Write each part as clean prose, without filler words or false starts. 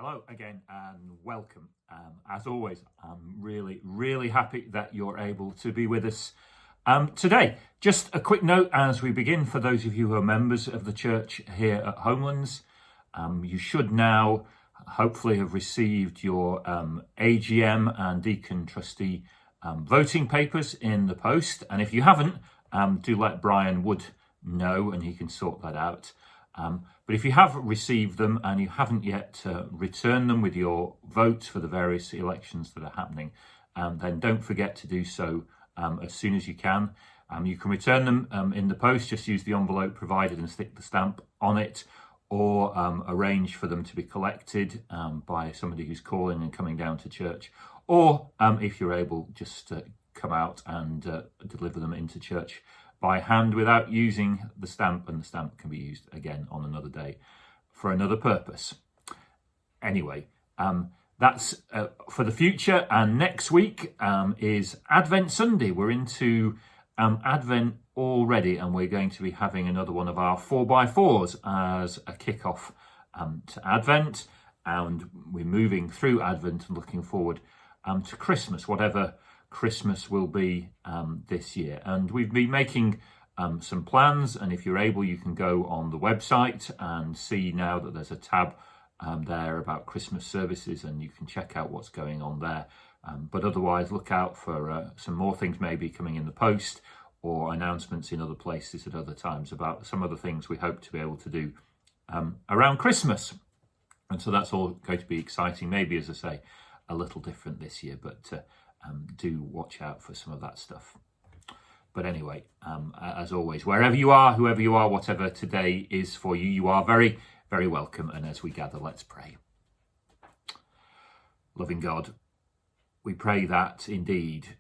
Hello again and welcome. As always, I'm really happy that you're able to be with us today. Just a quick note as we begin, for those of you who are members of the church here at Homelands, you should now hopefully have received your AGM and Deacon Trustee voting papers in the post. And if you haven't, do let Brian Wood know and he can sort that out. But if you have received them and you haven't yet returned them with your votes for the various elections that are happening, then don't forget to do so as soon as you can. You can return them in the post, just use the envelope provided and stick the stamp on it, or arrange for them to be collected by somebody who's calling and coming down to church. Or if you're able, just come out and deliver them into church by hand without using the stamp, and the stamp can be used again on another day for another purpose. Anyway, that's for the future. And next week is Advent Sunday. We're into Advent already, and we're going to be having another one of our 4x4s as a kickoff to Advent. And we're moving through Advent and looking forward to Christmas, whatever Christmas will be this year. And we've been making some plans, and if you're able, you can go on the website and see now that there's a tab there about Christmas services, and you can check out what's going on there. But otherwise, look out for some more things maybe coming in the post, or announcements in other places at other times about some other things we hope to be able to do around Christmas. And so that's all going to be exciting, maybe, as I say, a little different this year, but do watch out for some of that stuff. But anyway, as always, wherever you are, whoever you are, whatever today is for you, you are very welcome. And as we gather, let's pray. Loving God, we pray that indeed,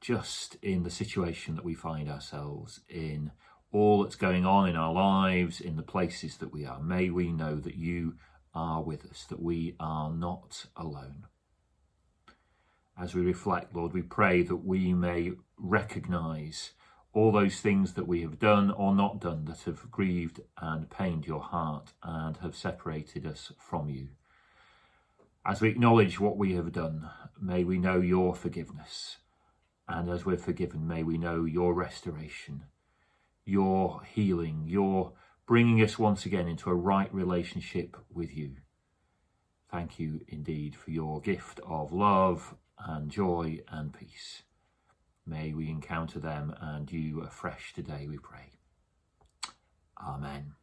just in the situation that we find ourselves in, all that's going on in our lives, in the places that we are, may we know that you are with us, that we are not alone. As we reflect, Lord, we pray that we may recognise all those things that we have done or not done that have grieved and pained your heart and have separated us from you. As we acknowledge what we have done, may we know your forgiveness. And as we're forgiven, may we know your restoration, your healing, your bringing us once again into a right relationship with you. Thank you indeed for your gift of love and joy and peace. May we encounter them and you afresh today, we pray. Amen.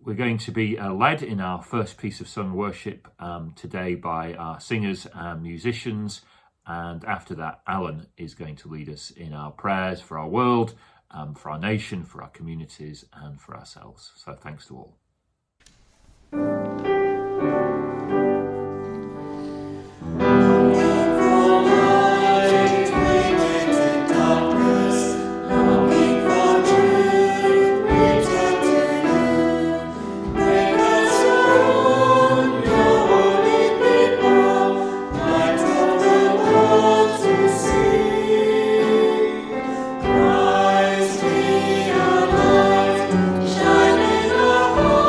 We're going to be led in our first piece of sung worship today by our singers and musicians, and after that Alan is going to lead us in our prayers for our world, for our nation, for our communities and for ourselves. So thanks to all. Shine in our hearts.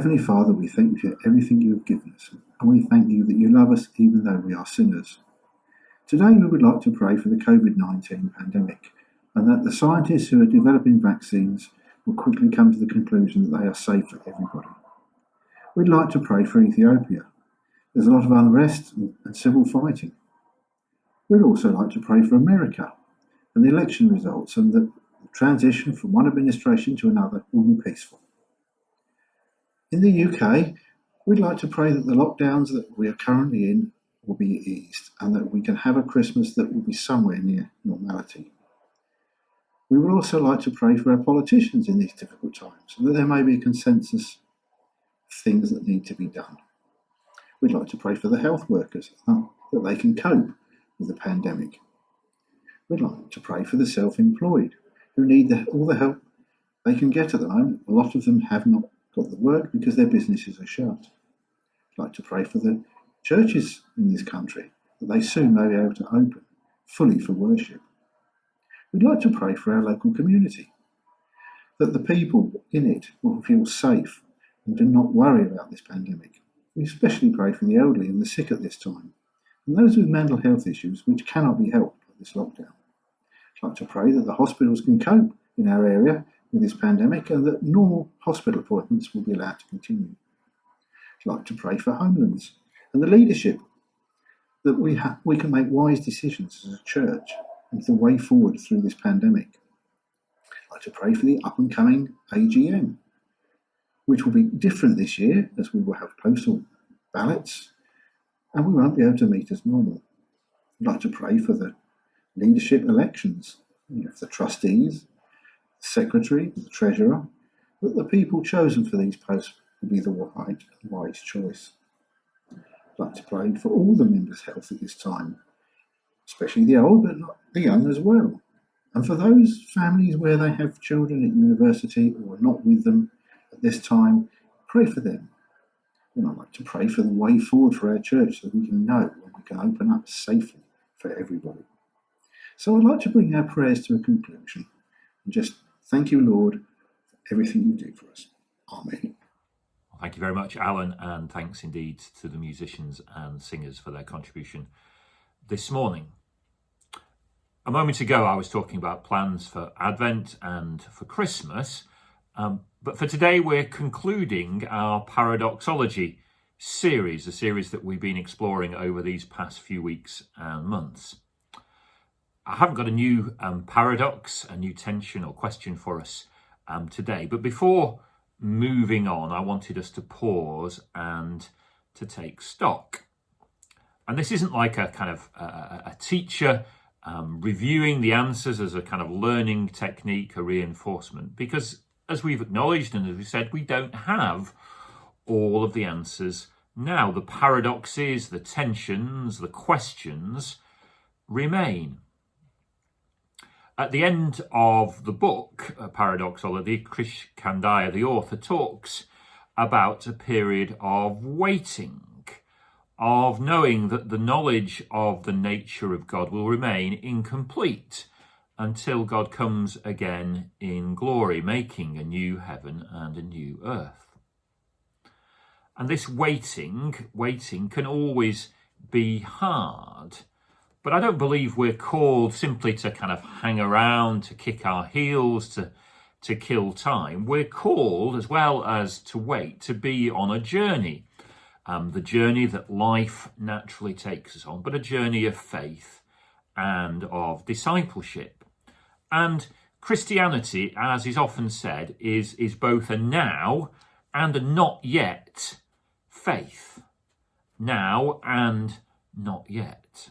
Heavenly Father, we thank you for everything you have given us, and we thank you that you love us even though we are sinners. Today we would like to pray for the COVID-19 pandemic, and that the scientists who are developing vaccines will quickly come to the conclusion that they are safe for everybody. We'd like to pray for Ethiopia. There's a lot of unrest and civil fighting. We'd also like to pray for America and the election results, and that the transition from one administration to another will be peaceful. In the UK, we'd like to pray that the lockdowns that we are currently in will be eased, and that we can have a Christmas that will be somewhere near normality. We would also like to pray for our politicians in these difficult times, and that there may be a consensus of things that need to be done. We'd like to pray for the health workers, that they can cope with the pandemic. We'd like to pray for the self-employed, who need all the help they can get at the moment. A lot of them have not got the work because their businesses are shut. We'd like to pray for the churches in this country, that they soon may be able to open fully for worship. We'd like to pray for our local community, that the people in it will feel safe and do not worry about this pandemic. We especially pray for the elderly and the sick at this time, and those with mental health issues which cannot be helped by this lockdown. I'd like to pray that the hospitals can cope in our area with this pandemic, and that normal hospital appointments will be allowed to continue. I'd like to pray for Homelands and the leadership, that we can make wise decisions as a church and the way forward through this pandemic. I'd like to pray for the up-and-coming AGM, which will be different this year, as we will have postal ballots and we won't be able to meet as normal. I'd like to pray for the leadership elections, the trustees, the secretary, the treasurer, that the people chosen for these posts will be the right and wise choice. I'd like to pray for all the members' health at this time, especially the old, but not the young as well. And for those families where they have children at university or are not with them at this time, pray for them. And I'd like to pray for the way forward for our church, so we can know when we can open up safely for everybody. So I'd like to bring our prayers to a conclusion and just thank you, Lord, for everything you do for us. Amen. Thank you very much, Alan, and thanks indeed to the musicians and singers for their contribution this morning. A moment ago, I was talking about plans for Advent and for Christmas, but for today, we're concluding our Paradoxology series, a series that we've been exploring over these past few weeks and months. I haven't got a new paradox, a new tension or question for us today, but before moving on, I wanted us to pause and to take stock. And this isn't like a kind of a teacher reviewing the answers as a kind of learning technique, a reinforcement, because as we've acknowledged and as we said, we don't have all of the answers now. The paradoxes, the tensions, the questions remain. At the end of the book, Paradoxology, Krish Kandaya, the author, talks about a period of waiting, of knowing that the knowledge of the nature of God will remain incomplete until God comes again in glory, making a new heaven and a new earth. And this waiting can always be hard. But I don't believe we're called simply to kind of hang around, to kick our heels, to kill time. We're called, as well as to wait, to be on a journey. The journey that life naturally takes us on, but a journey of faith and of discipleship. And Christianity, as is often said, is both a now and a not yet faith. Now and not yet.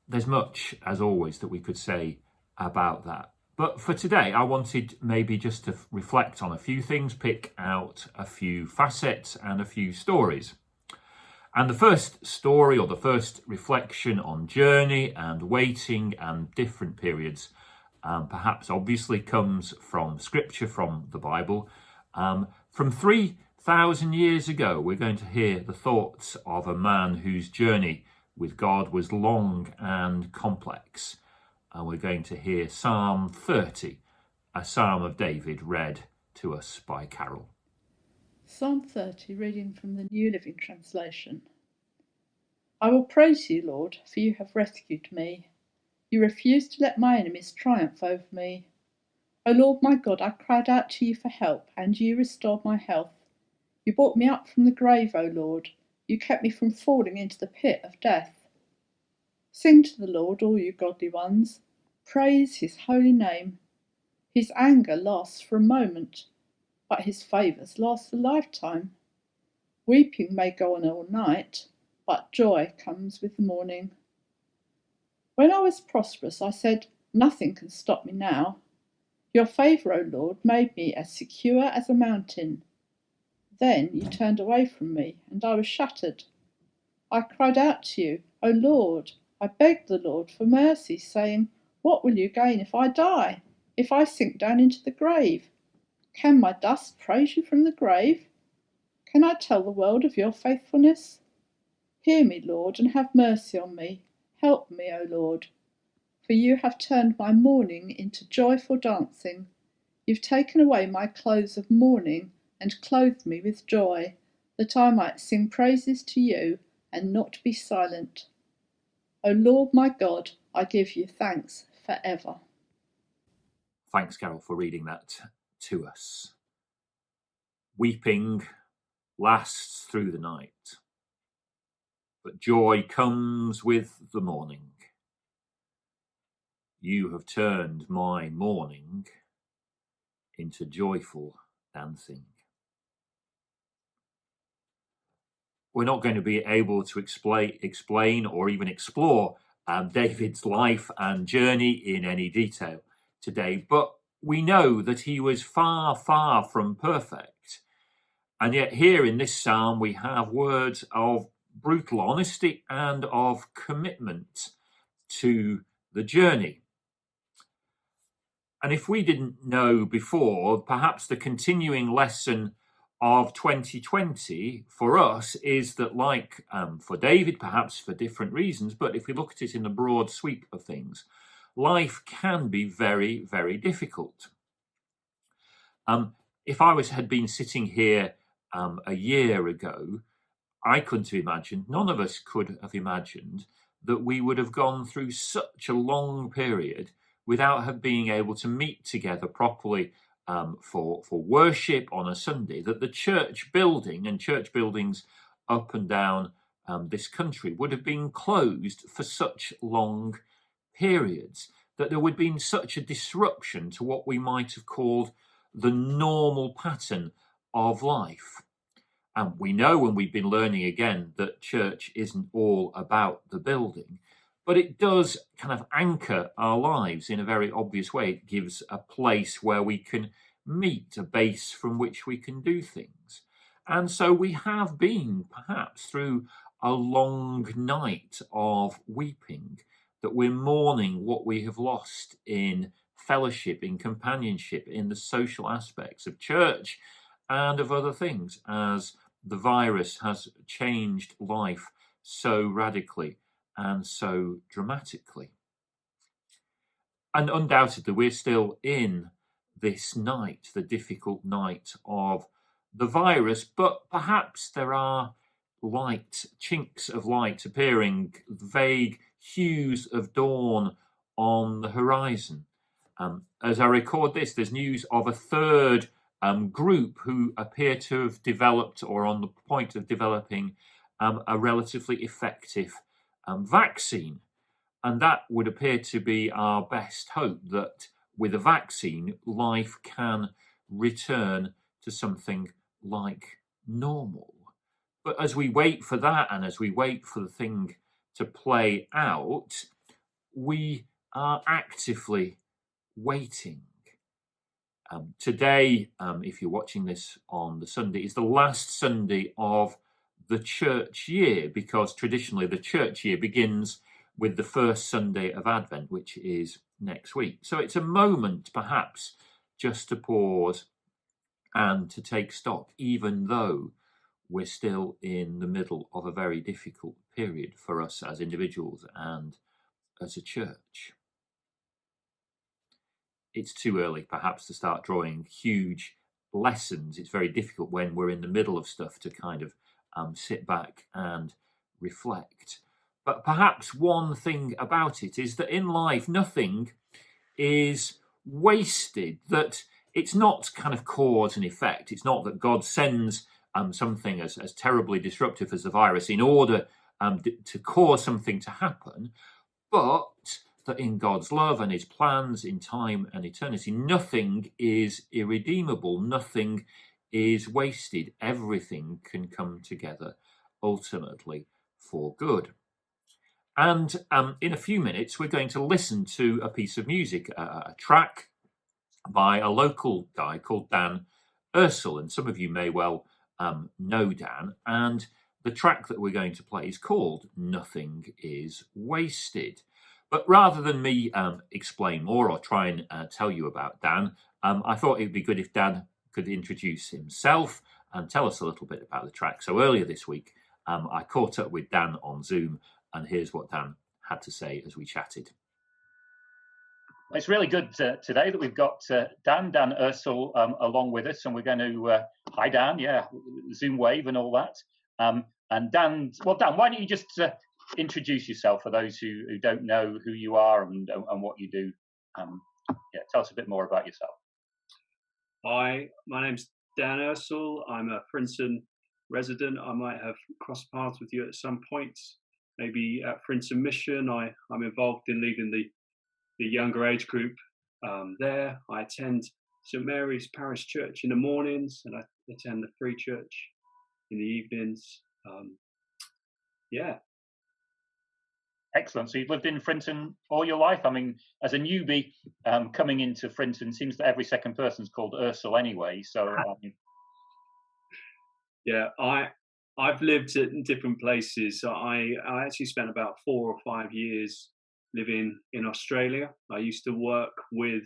There's much, as always, that we could say about that. But for today, I wanted maybe just to reflect on a few things, pick out a few facets and a few stories. And the first story, or the first reflection on journey and waiting and different periods, perhaps obviously comes from Scripture, from the Bible. From 3,000 years ago, we're going to hear the thoughts of a man whose journey with God was long and complex. And we're going to hear Psalm 30, a psalm of David, read to us by Carol. Psalm 30, reading from the New Living Translation. I will praise you, Lord, for you have rescued me. You refused to let my enemies triumph over me. O Lord my God, I cried out to you for help, and you restored my health. You brought me up from the grave, O Lord. You kept me from falling into the pit of death. Sing to the Lord, all you godly ones. Praise his holy name. His anger lasts for a moment, but his favours last a lifetime. Weeping may go on all night, but joy comes with the morning. When I was prosperous, I said, nothing can stop me now. Your favour, O Lord, made me as secure as a mountain. Then you turned away from me, and I was shattered. I cried out to you, O Lord. I begged the Lord for mercy, saying, what will you gain if I die, if I sink down into the grave? Can my dust praise you from the grave? Can I tell the world of your faithfulness? Hear me, Lord, and have mercy on me. Help me, O Lord. For you have turned my mourning into joyful dancing. You've taken away my clothes of mourning and clothed me with joy, that I might sing praises to you and not be silent. O Lord my God, I give you thanks forever. Thanks, Carol, for reading that to us. Weeping lasts through the night, but joy comes with the morning. You have turned my mourning into joyful dancing. We're not going to be able to explain or even explore David's life and journey in any detail today, but we know that he was far, far from perfect. And yet here in this psalm, we have words of brutal honesty and of commitment to the journey. And if we didn't know before, perhaps the continuing lesson of 2020 for us is that, like for David, perhaps for different reasons, but if we look at it in the broad sweep of things, life can be very, very difficult. If I had been sitting here a year ago, I couldn't have imagined, none of us could have imagined, that we would have gone through such a long period without being able to meet together properly for worship on a Sunday, that the church building and church buildings up and down this country would have been closed for such long periods, that there would have been such a disruption to what we might have called the normal pattern of life. And we know, and we've been learning again, that church isn't all about the building, but it does kind of anchor our lives in a very obvious way. It gives a place where we can meet, a base from which we can do things. And so we have been perhaps through a long night of weeping, that we're mourning what we have lost in fellowship, in companionship, in the social aspects of church and of other things, as the virus has changed life so radically and so dramatically. And undoubtedly, we're still in this night, the difficult night of the virus, but perhaps there are chinks of light appearing, vague hues of dawn on the horizon. As I record this, there's news of a third group who appear to have developed or on the point of developing a relatively effective vaccine. And that would appear to be our best hope, that with a vaccine, life can return to something like normal. But as we wait for that, and as we wait for the thing to play out, we are actively waiting. Today, if you're watching this on the Sunday, is the last Sunday of the church year, because traditionally the church year begins with the first Sunday of Advent, which is next week. So it's a moment, perhaps, just to pause and to take stock, even though we're still in the middle of a very difficult period for us as individuals and as a church. It's too early, perhaps, to start drawing huge lessons. It's very difficult when we're in the middle of stuff to kind of sit back and reflect. But perhaps one thing about it is that in life, nothing is wasted, that it's not kind of cause and effect. It's not that God sends something as terribly disruptive as the virus in order to cause something to happen, but that in God's love and his plans in time and eternity, nothing is irredeemable, nothing is wasted. Everything can come together ultimately for good. And in a few minutes, we're going to listen to a piece of music, a track by a local guy called Dan Ursell. And some of you may well know Dan. And the track that we're going to play is called Nothing is Wasted. But rather than me explain more or try and tell you about Dan, I thought it would be good if Dan could introduce himself and tell us a little bit about the track. So earlier this week, I caught up with Dan on Zoom, and here's what Dan had to say as we chatted. It's really good today that we've got Dan Ursell along with us, and we're going to hi Dan, Zoom wave and all that. And Dan, why don't you just introduce yourself for those who don't know who you are and what you do? Tell us a bit more about yourself. Hi, my name's Dan Ursell. I'm a Frinton resident. I might have crossed paths with you at some point, maybe at Frinton Mission. I'm involved in leading the younger age group there. I attend St Mary's Parish Church in the mornings, and I attend the Free Church in the evenings. Excellent. So you've lived in Frinton all your life? I mean, as a newbie coming into Frinton, seems that every second person's called Ursell anyway. So I've lived in different places. I actually spent about 4 or 5 years living in Australia. I used to work with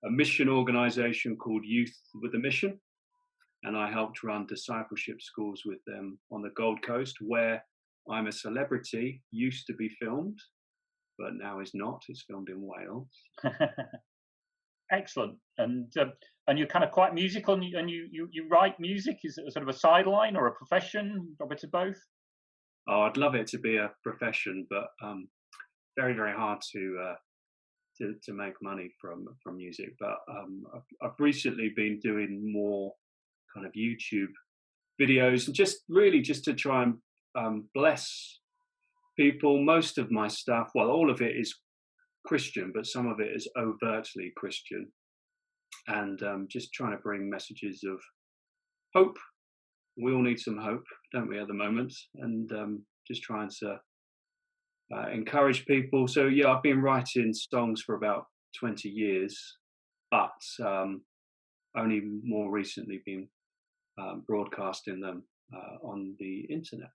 a mission organisation called Youth with a Mission, and I helped run discipleship schools with them on the Gold Coast, where I'm a Celebrity. Used to be filmed, but now is not. It's filmed in Wales. Excellent. And you're kind of quite musical, and you write music. Is it sort of a sideline or a profession, or a bit of both? Oh, I'd love it to be a profession, but very, very hard to make money from music. But I've recently been doing more kind of YouTube videos, and just to try and bless people. Most of my stuff, well, all of it is Christian, but some of it is overtly Christian, and just trying to bring messages of hope. We all need some hope, don't we, at the moment? And just trying to encourage people. So I've been writing songs for about 20 years, but only more recently been broadcasting them on the internet.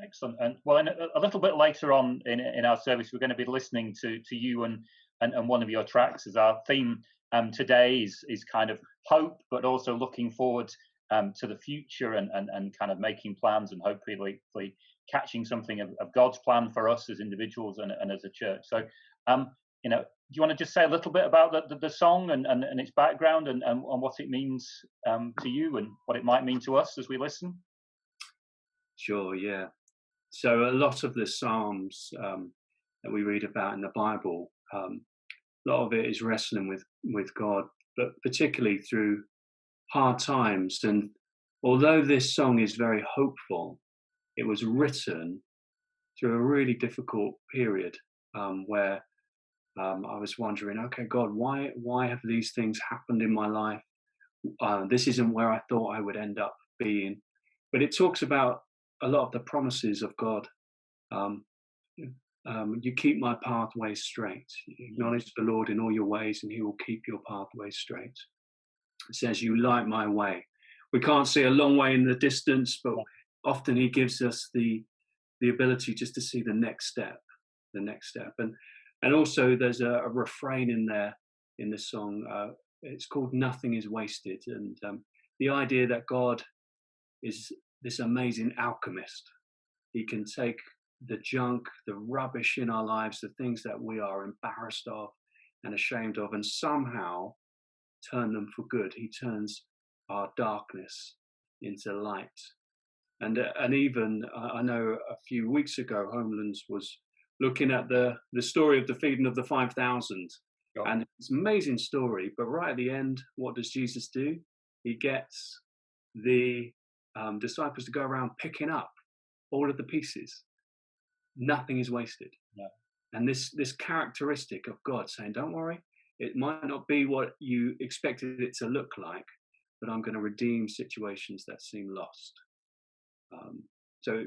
Excellent. And well, a little bit later on in our service, we're going to be listening to you and one of your tracks. As our theme today is kind of hope, but also looking forward to the future and kind of making plans and hopefully catching something of God's plan for us as individuals and as a church. So, do you want to just say a little bit about the song and its background and what it means to you and what it might mean to us as we listen? Sure, yeah. So a lot of the Psalms that we read about in the Bible, a lot of it is wrestling with God, but particularly through hard times. And although this song is very hopeful, it was written through a really difficult period where I was wondering, okay, God, why have these things happened in my life? This isn't where I thought I would end up being. But it talks about a lot of the promises of God. You keep my pathways straight. You acknowledge the Lord in all your ways, and he will keep your pathways straight. It says, you light my way. We can't see a long way in the distance, but often he gives us the ability just to see the next step. And also there's a refrain in there in this song. It's called Nothing is Wasted. And the idea that God is this amazing alchemist. He can take the junk, the rubbish in our lives, the things that we are embarrassed of and ashamed of, and somehow turn them for good. He turns our darkness into light. And even I know a few weeks ago, Homelands was looking at the story of the feeding of the 5,000, and it's an amazing story. But right at the end, what does Jesus do? He gets the disciples to go around picking up all of the pieces. Nothing is wasted. No. And this characteristic of God saying, "Don't worry, it might not be what you expected it to look like, but I'm going to redeem situations that seem lost." So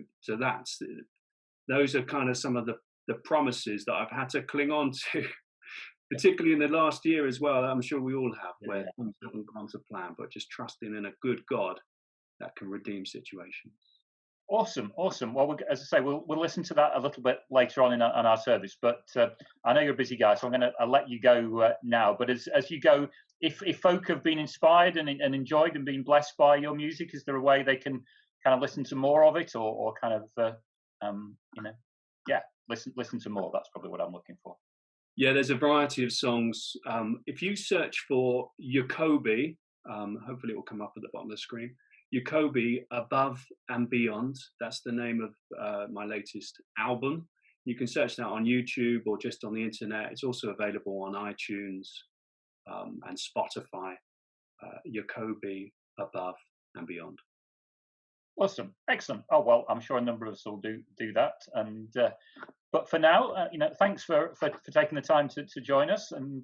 those are kind of some of the promises that I've had to cling on to, particularly in the last year as well. I'm sure we all have, where things haven't gone to plan, but just trusting in a good God that can redeem situations. Awesome. Well, as I say, we'll listen to that a little bit later on in our service. But I know you're a busy guy, so I'll let you go now. But as you go, if folk have been inspired and enjoyed and been blessed by your music, is there a way they can kind of listen to more of it, or kind of listen to more? That's probably what I'm looking for. Yeah, there's a variety of songs. If you search for Jacoby, hopefully it will come up at the bottom of the screen. Jacoby, Above and Beyond. That's the name of my latest album. You can search that on YouTube or just on the internet. It's also available on iTunes and Spotify. Jacoby, Above and Beyond. Awesome, excellent. Oh well, I'm sure a number of us will do that. And but for now, thanks for taking the time to join us, and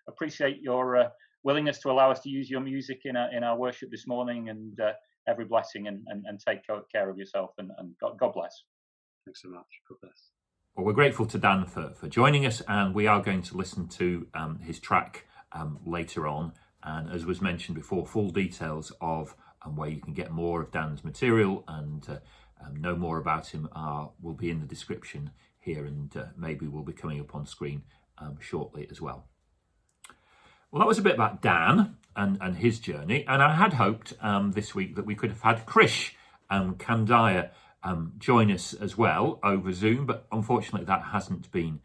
appreciate your willingness to allow us to use your music in our worship this morning. And every blessing, and take care of yourself, and God bless. Thanks so much. God bless. Well, we're grateful to Dan for joining us, and we are going to listen to his track later on. And as was mentioned before, full details of where you can get more of Dan's material and know more about him will be in the description here, and maybe will be coming up on screen shortly as well. Well, that was a bit about Dan and his journey, and I had hoped this week that we could have had Krish Kandaya join us as well over Zoom, but unfortunately that hasn't been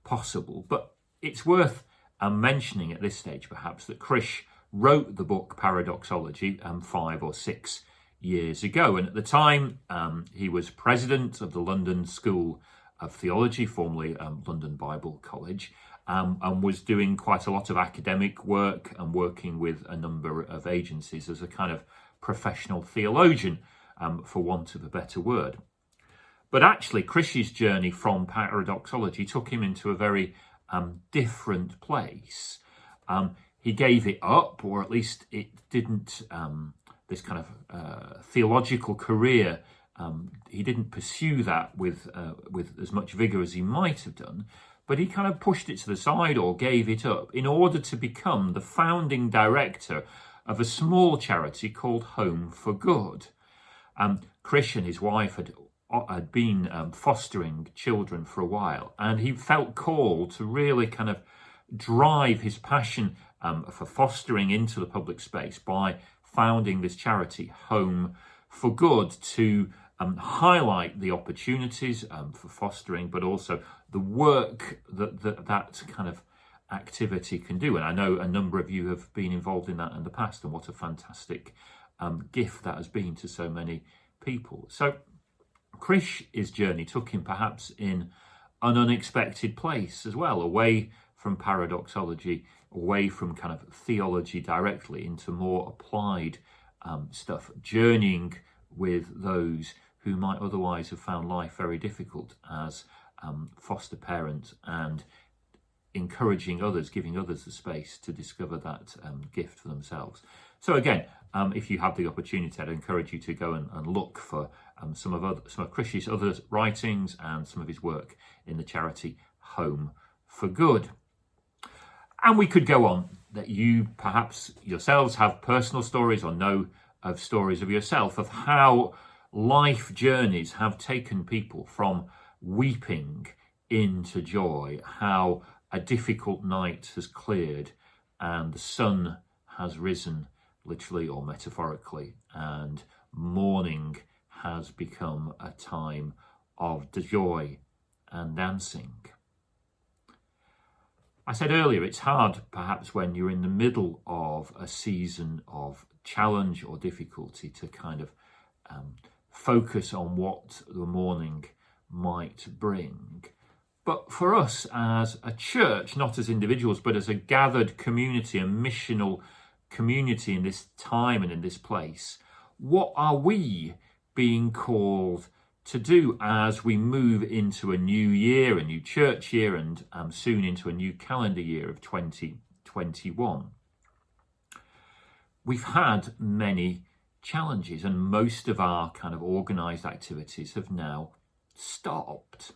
possible. But it's worth mentioning at this stage perhaps that Krish wrote the book Paradoxology 5 or 6 years ago, and at the time he was president of the London School of Theology, formerly London Bible College, and was doing quite a lot of academic work and working with a number of agencies as a kind of professional theologian, for want of a better word. But actually, Krish's journey from Paradoxology took him into a very different place. He gave it up, or at least it didn't, this kind of theological career, he didn't pursue that with as much vigour as he might have done, but he kind of pushed it to the side or gave it up in order to become the founding director of a small charity called Home for Good. Krish and his wife had been fostering children for a while, and he felt called to really kind of drive his passion for fostering into the public space by founding this charity, Home for Good, to highlight the opportunities for fostering, but also the work that kind of activity can do. And I know a number of you have been involved in that in the past, and what a fantastic gift that has been to so many people. So Krish's journey took him perhaps in an unexpected place as well, away from paradoxology, away from kind of theology directly, into more applied stuff, journeying with those who might otherwise have found life very difficult as foster parents, and encouraging others, giving others the space to discover that gift for themselves. So again, if you have the opportunity, I'd encourage you to go and look for some of Krish's other writings and some of his work in the charity Home for Good. And we could go on, that you perhaps yourselves have personal stories or know of stories of yourself of how life journeys have taken people from weeping into joy, how a difficult night has cleared and the sun has risen, literally or metaphorically, and morning has become a time of joy and dancing. I said earlier, it's hard perhaps when you're in the middle of a season of challenge or difficulty to kind of focus on what the morning might bring. But for us as a church, not as individuals, but as a gathered community, a missional community in this time and in this place, what are we being called to do as we move into a new year, a new church year, and soon into a new calendar year of 2021? We've had many challenges, and most of our kind of organised activities have now stopped.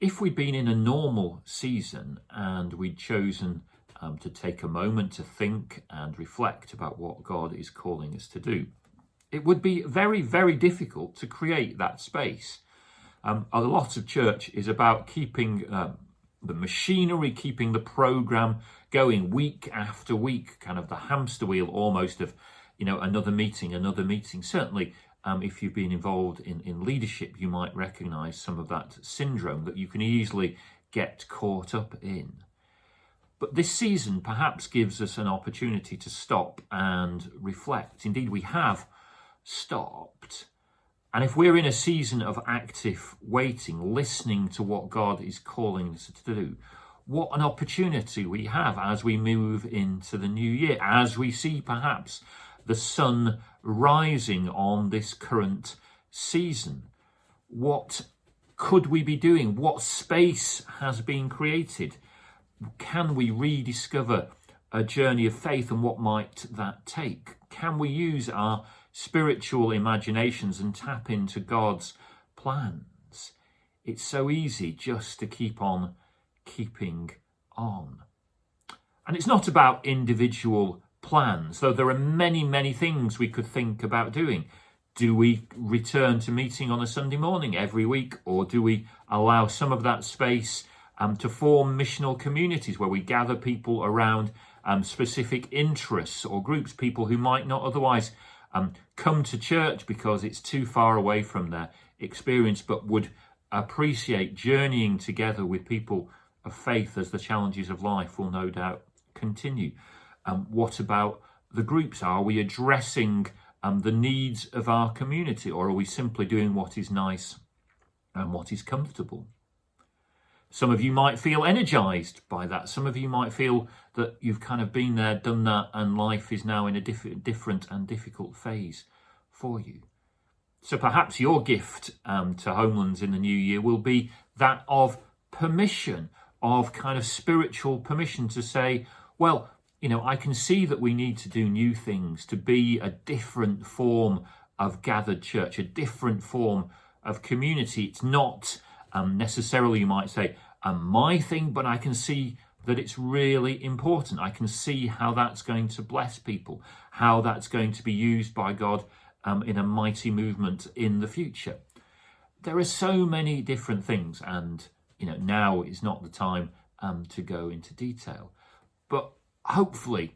If we'd been in a normal season and we'd chosen to take a moment to think and reflect about what God is calling us to do, it would be very, very difficult to create that space. A lot of church is about keeping the machinery, keeping the program going week after week, kind of the hamster wheel almost of, another meeting. Certainly, if you've been involved in leadership, you might recognize some of that syndrome that you can easily get caught up in. But this season perhaps gives us an opportunity to stop and reflect. Indeed, we have stopped. And if we're in a season of active waiting, listening to what God is calling us to do, what an opportunity we have as we move into the new year, as we see perhaps the sun rising on this current season. What could we be doing? What space has been created? Can we rediscover a journey of faith, and what might that take? Can we use our spiritual imaginations and tap into God's plans? It's so easy just to keep on keeping on. And it's not about individual plans, though there are many, many things we could think about doing. Do we return to meeting on a Sunday morning every week, or do we allow some of that space to form missional communities where we gather people around specific interests or groups, people who might not otherwise come to church because it's too far away from their experience, but would appreciate journeying together with people of faith as the challenges of life will no doubt continue. What about the groups? Are we addressing the needs of our community, or are we simply doing what is nice and what is comfortable? Some of you might feel energized by that. Some of you might feel that you've kind of been there, done that, and life is now in a different and difficult phase for you. So perhaps your gift to Homelands in the new year will be that of permission, of kind of spiritual permission to say, well, I can see that we need to do new things, to be a different form of gathered church, a different form of community. It's not necessarily, you might say, my thing, but I can see that it's really important. I can see how that's going to bless people, how that's going to be used by God in a mighty movement in the future. There are so many different things, and now is not the time to go into detail. But hopefully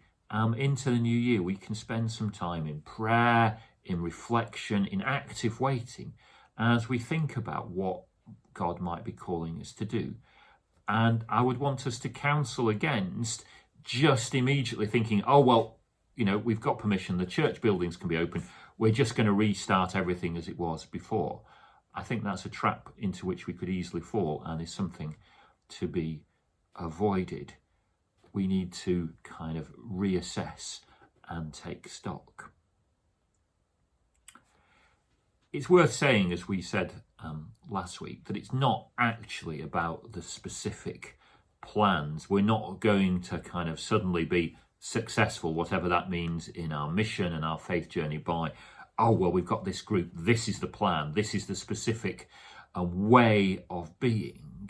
into the new year we can spend some time in prayer, in reflection, in active waiting as we think about what God might be calling us to do. And I would want us to counsel against just immediately thinking, oh, well, we've got permission, the church buildings can be open, we're just going to restart everything as it was before. I think that's a trap into which we could easily fall and is something to be avoided. We need to kind of reassess and take stock. It's worth saying, as we said last week, that it's not actually about the specific plans. We're not going to kind of suddenly be successful, whatever that means, in our mission and our faith journey by, oh, well, we've got this group, this is the plan, this is the specific way of being.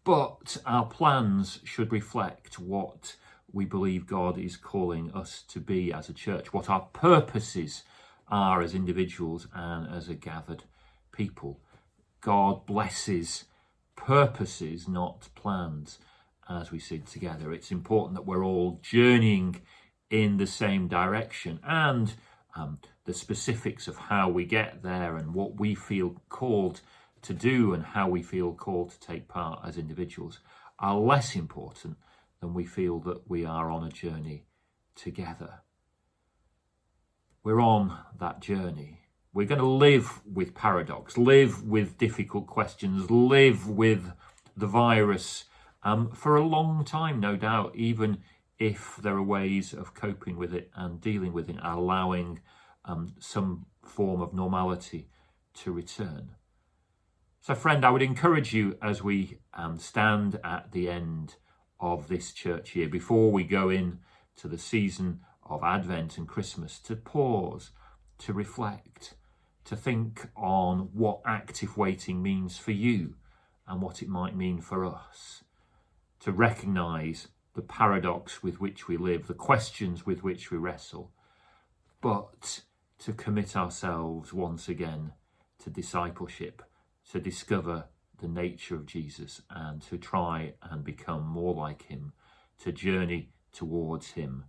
But our plans should reflect what we believe God is calling us to be as a church, what our purposes are as individuals and as a gathered people. God blesses purposes, not plans, as we sit together. It's important that we're all journeying in the same direction, and the specifics of how we get there and what we feel called to do and how we feel called to take part as individuals are less important than we feel that we are on a journey together. We're on that journey. We're going to live with paradox, live with difficult questions, live with the virus for a long time, no doubt, even if there are ways of coping with it and dealing with it, allowing some form of normality to return. So, friend, I would encourage you as we stand at the end of this church year, before we go in to the season of Advent and Christmas, to pause, to reflect, to think on what active waiting means for you and what it might mean for us, to recognise the paradox with which we live, the questions with which we wrestle, but to commit ourselves once again to discipleship, to discover the nature of Jesus and to try and become more like him, to journey towards him,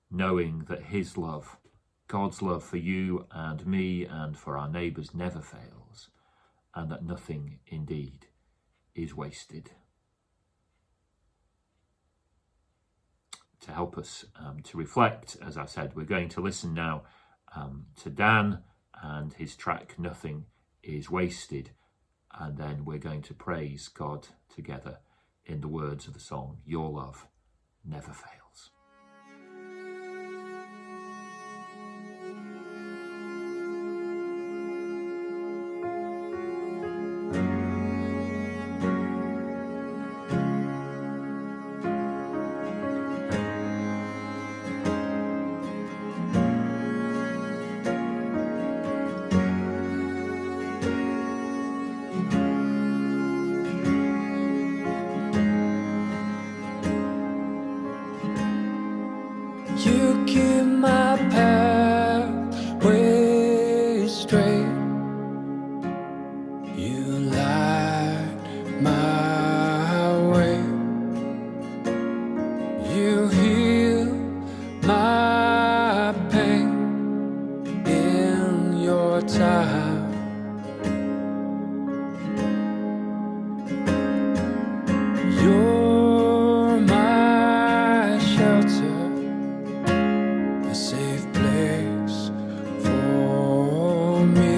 knowing that his love, God's love for you and me and for our neighbours never fails, and that nothing indeed is wasted. To help us to reflect, as I said, we're going to listen now to Dan and his track Nothing is Wasted, and then we're going to praise God together in the words of the song, Your Love Never Fails. You keep my pathway straight. You light my way. You heal my pain in your time. You're my shelter, a safe place for me,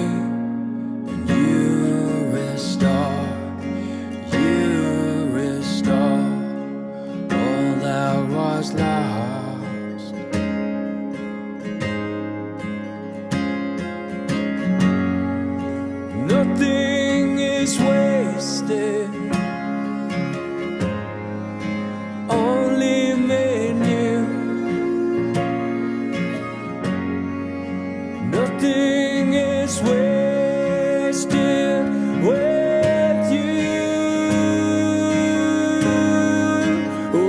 and you restore all that was lost. Nothing is wasted, only made new. Nothing is wasted with you. Oh,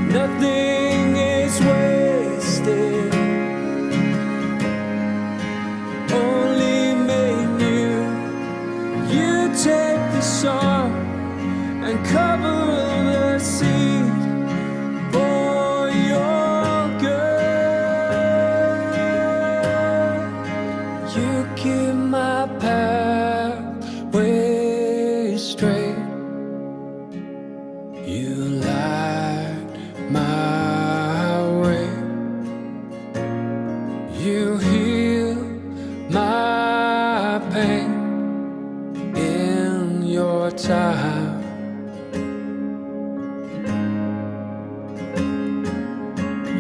nothing is wasted, only made new. You take the song and cover the seed for your good. You keep my pathway straight. You light my way. You heal my pain in your time.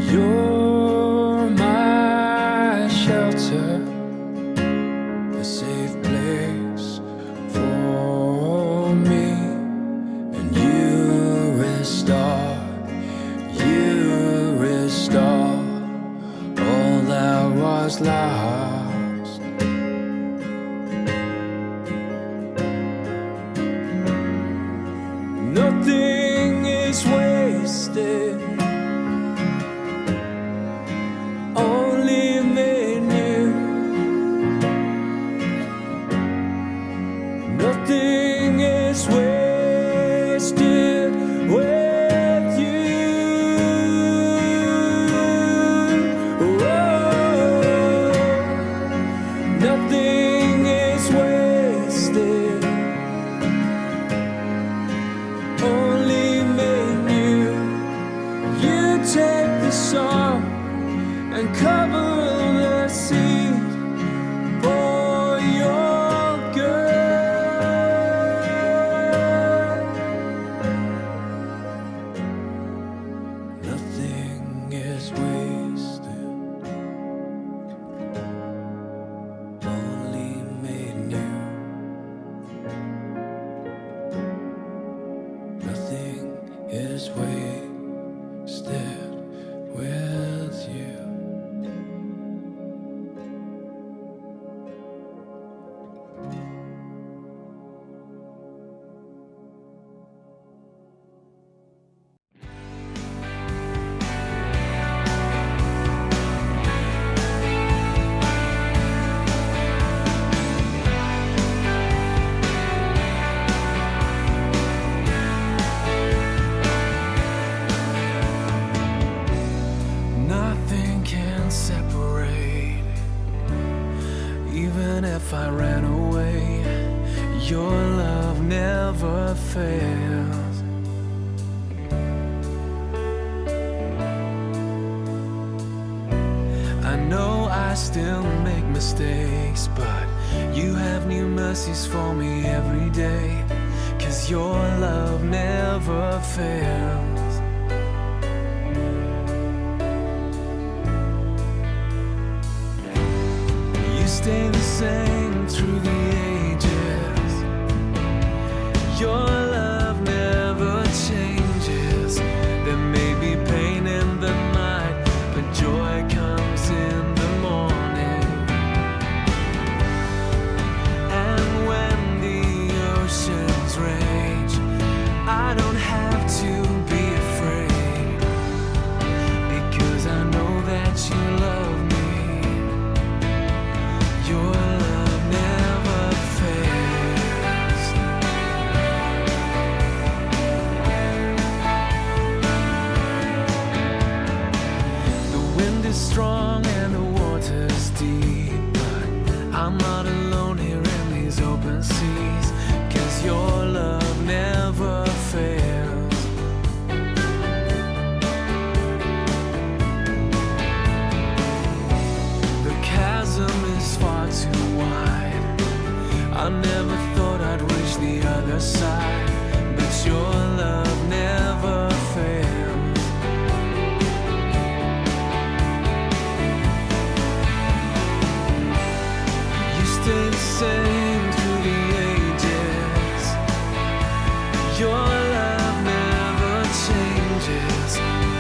You're my shelter, a safe place for me, and you restore all that was lost. Nothing is wasted, only made new. Nothing is wasted with you. Oh, I see for your good. Nothing is wasted, only made new. Nothing is wasted with you. Nothing can separate. Even if I ran away, your love never fails. I know I still make mistakes, but you have new mercies for me every day, 'cause your love never fails. You stay the same through the ages. Your love never changes. There may be pain in the night, but joy comes in the morning. And when the oceans rage, I don't have to be afraid, because I know that you love me. Your love never fails. The wind is strong and the water's deep, but I'm not alone here in these open seas, 'cause your love never fails. The chasm is far too wide. I never thought I'd reach the other side, but your love never fails. You stay the same through the ages. Your love never changes.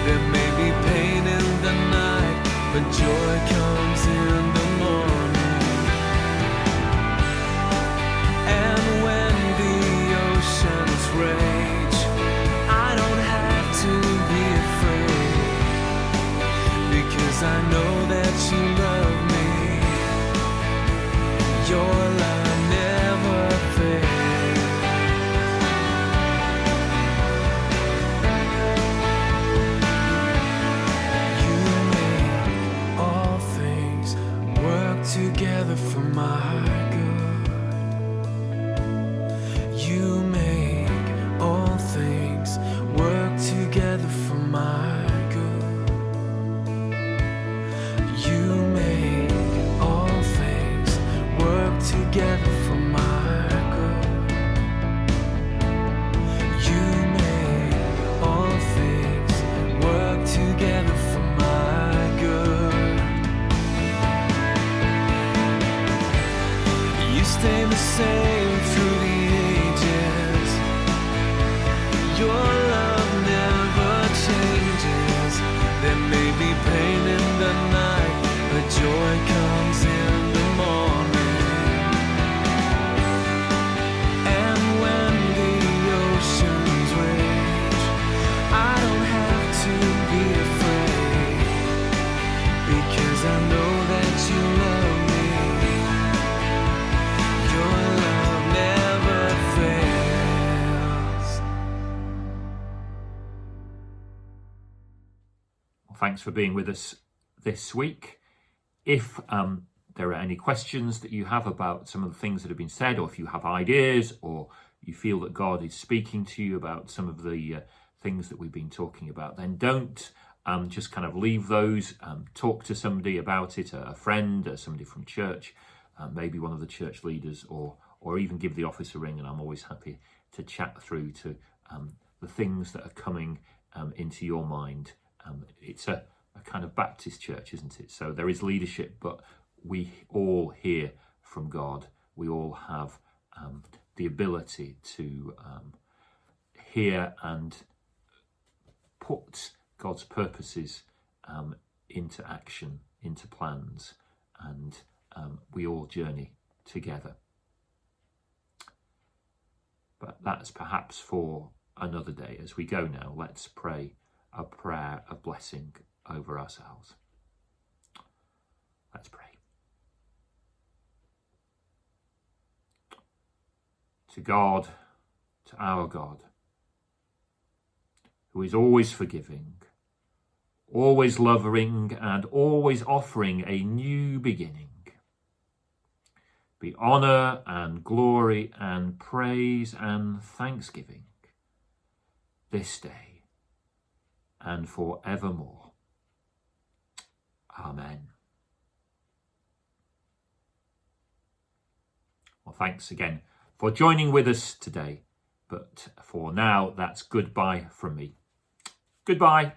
There may be pain in the night, but joy comes in the morning. And when the oceans rage, I don't have to be afraid, because I know that you love me. Your love never fails. You make all things work together for my good. You make all things work together for my good. You make all things work together for my good. You make all things work together for my good. You stay the same through the ages. Your love never changes. There may be pain in the night, but joy comes in the morning. And when the oceans rage, I don't have to be afraid, because I know that you love me. Your love never fails. Thanks for being with us this week. If there are any questions that you have about some of the things that have been said, or if you have ideas, or you feel that God is speaking to you about some of the things that we've been talking about, then don't just kind of leave those, talk to somebody about it, a friend, somebody from church, maybe one of the church leaders, or even give the office a ring, and I'm always happy to chat through to the things that are coming into your mind. It's a kind of Baptist church, isn't it? So there is leadership, but we all hear from God. We all have the ability to hear and put God's purposes into action, into plans, and we all journey together. But that's perhaps for another day. As we go now, let's pray a prayer of blessing over ourselves. Let's pray. To God, to our God, who is always forgiving, always loving, and always offering a new beginning, be honour and glory and praise and thanksgiving this day and forevermore. Amen. Well, thanks again for joining with us today. But for now, that's goodbye from me. Goodbye.